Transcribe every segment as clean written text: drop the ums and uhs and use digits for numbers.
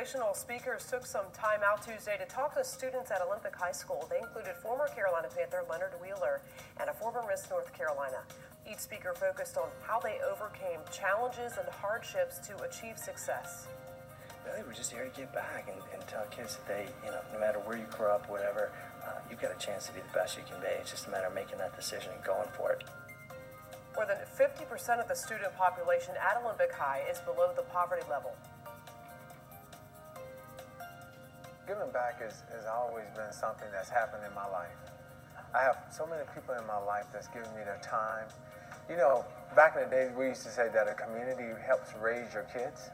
motivational speakers took some time out Tuesday to talk to students at Olympic High School. They included former Carolina Panther Leonard Wheeler and a former Miss North Carolina. Each speaker focused on how they overcame challenges and hardships to achieve success. Really, we're just here to give back and tell kids that they, no matter where you grow up, whatever, you've got a chance to be the best you can be. It's just a matter of making that decision and going for it. More than 50% of the student population at Olympic High is below the poverty level. Giving back has always been something that's happened in my life. I have so many people in my life that's given me their time. Back in the days we used to say that a community helps raise your kids.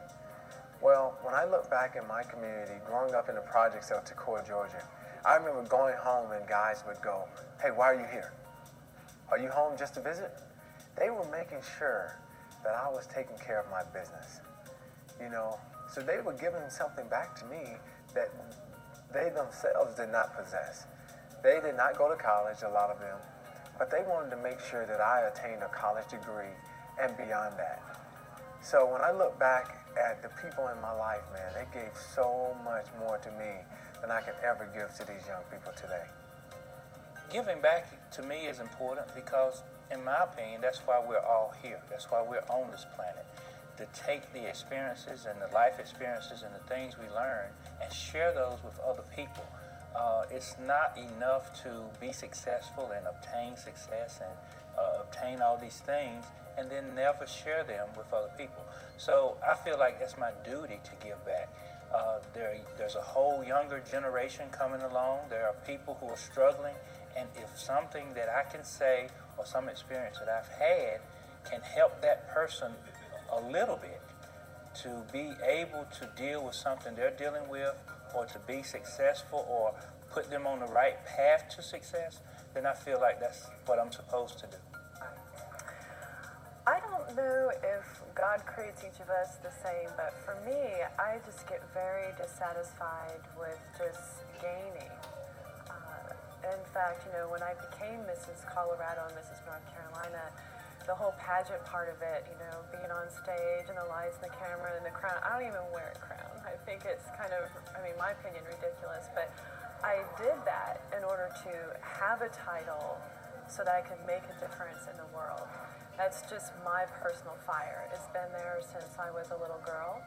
Well, when I look back in my community, growing up in the projects of Toccoa, Georgia, I remember going home and guys would go, "Hey, why are you here? Are you home just to visit?" They were making sure that I was taking care of my business. So they were giving something back to me that they themselves did not possess. They did not go to college, a lot of them, but they wanted to make sure that I attained a college degree and beyond that. So when I look back at the people in my life, man, they gave so much more to me than I could ever give to these young people today. Giving back to me is important because, in my opinion, that's why we're all here. That's why we're on this planet. To take the experiences and the life experiences and the things we learn and share those with other people. It's not enough to be successful and obtain success and obtain all these things and then never share them with other people. So I feel like that's my duty to give back. There's a whole younger generation coming along. There are people who are struggling, and if something that I can say or some experience that I've had can help that person a little bit to be able to deal with something they're dealing with or to be successful or put them on the right path to success, then I feel like that's what I'm supposed to do. I don't know if God creates each of us the same, but for me, I just get very dissatisfied with just gaining. In fact, when I became Mrs. Colorado and Mrs. North Carolina, the whole pageant part of it, being on stage and the lights and the camera and the crown. I don't even wear a crown. I think it's kind of, in my opinion, ridiculous. But I did that in order to have a title so that I could make a difference in the world. That's just my personal fire. It's been there since I was a little girl.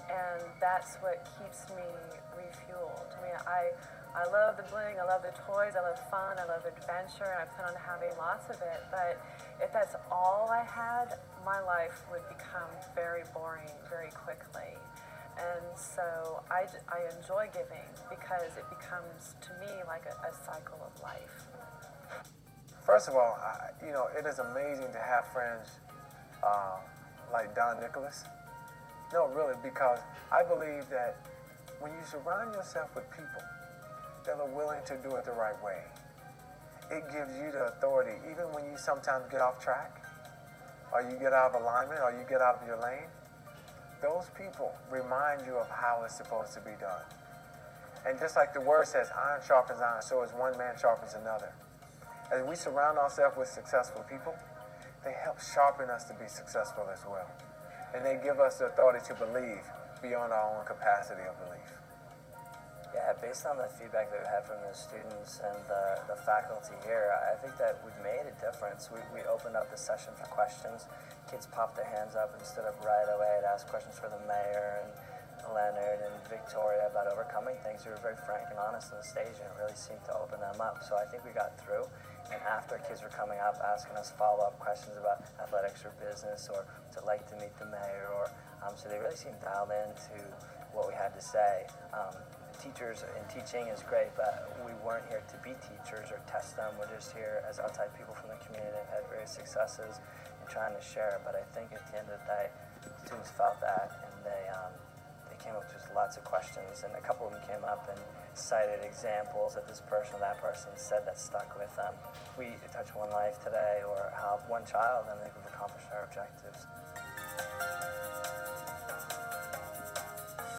And that's what keeps me refueled. I love the bling, I love the toys, I love fun, I love adventure, and I plan on having lots of it. But if that's all I had, my life would become very boring very quickly. And so I enjoy giving because it becomes, to me, like a cycle of life. First of all, it is amazing to have friends like Don Nicholas. No, really, because I believe that when you surround yourself with people that are willing to do it the right way, it gives you the authority, even when you sometimes get off track, or you get out of alignment, or you get out of your lane. Those people remind you of how it's supposed to be done. And just like the word says, iron sharpens iron, so as one man sharpens another. As we surround ourselves with successful people, they help sharpen us to be successful as well. And they give us the authority to believe beyond our own capacity of belief. Yeah, based on the feedback that we had from the students and the faculty here, I think that we've made a difference. We opened up the session for questions. Kids popped their hands up and stood up right away to ask questions for the mayor and Leonard and Victoria about overcoming things. We were very frank and honest on the stage, and it really seemed to open them up. So I think we got through. And after, kids were coming up asking us follow-up questions about athletics or business or to like to meet the mayor. So they really seemed dialed into what we had to say. Teachers and teaching is great, but we weren't here to be teachers or test them. We're just here as outside people from the community that had various successes and trying to share. But I think at the end of the day, students felt that, and they came up with lots of questions, and a couple of them came up and cited examples that this person or that person said that stuck with them. We touch one life today or help one child, and I think we've accomplished our objectives.